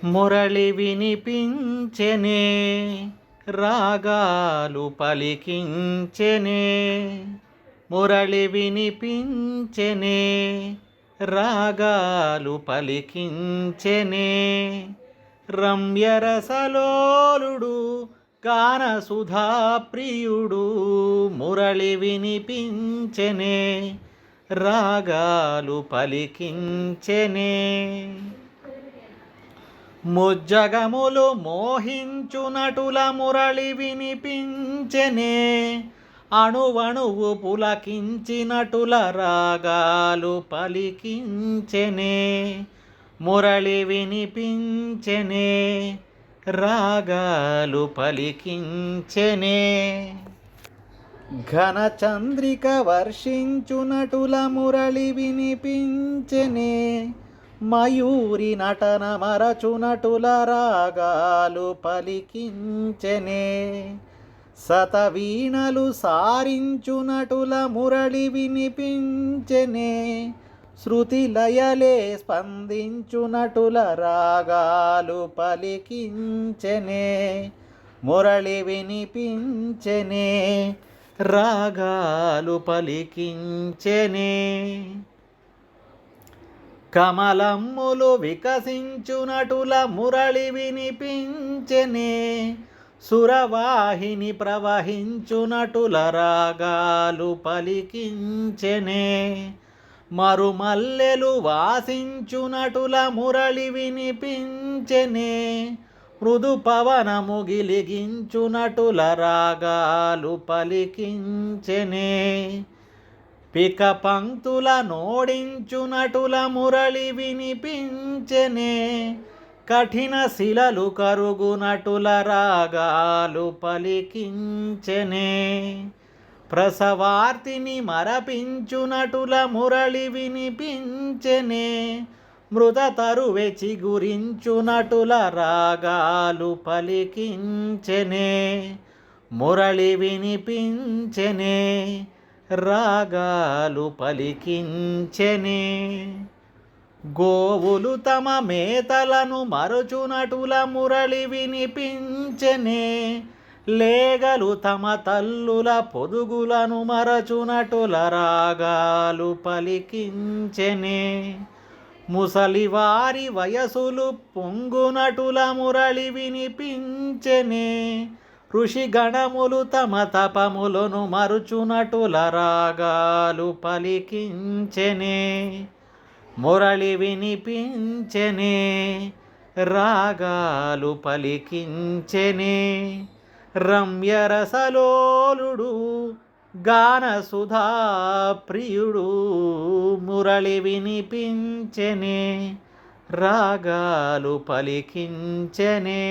మురళి వినిపించెనే, రాగాలు పలికించెనే. మురళి వినిపించెనే, రాగాలు పలికించెనే. రమ్యరసలోలుడు గాన సుధాప్రియుడు, మురళి వినిపించెనే, రాగాలు పలికించెనే. ముజ్జగములు మోహించునటుల మురళి వినిపించెనే, అణువణువు పులకించినటుల రాగాలు పలికించెనే. మురళి వినిపించెనే, రాగాలు పలికించెనే. ఘనచంద్రిక వర్షించునటుల మురళి వినిపించెనే, మయూరి నటన మరచునటుల రాగాలు పలికించెనే. శతవీణలు సారించునటుల మురళి వినిపించెనే, శృతి లయలే స్పందించునటుల రాగాలు పలికించెనే. మురళి వినిపించెనే, రాగాలు పలికించెనే. కమలమ్ములు వికసించునటుల మురళి వినిపించెనే, సురవాహిని ప్రవహించునటుల రాగాలు పలికించెనే. మరుమల్లెలు వాసించునటుల మురళి వినిపించెనే, మృదు పవనము గిలిగించునటుల రాగాలు పలికించెనే. పిక పంక్తుల నోడించునటుల మురళి వినిపించెనే, కఠిన శిలలు కరుగునటుల రాగాలు పలికించెనే. ప్రసవార్తిని మరపించునటుల మురళి వినిపించెనే, మృత తరువె చిగురించునటుల రాగాలు పలికించెనే. మురళి వినిపించెనే, రాగాలు పలికించెనే. గోవులు తమ మేతలను మరచునటుల మురళి వినిపించెనే, లేగలు తమ తల్లుల పొదుగులను మరచునటుల రాగాలు పలికించెనే. ముసలివారి వయసులు పొంగునటుల మురళి వినిపించెనే, ఋషిగణములు తమ తపములను మరుచునటుల రాగాలు పలికించెనే. మురళి వినిపించెనే, రాగాలు పలికించెనే. రమ్యరసలోలుడు గాన సుధాప్రియుడు, మురళి వినిపించెనే, రాగాలు పలికించెనే.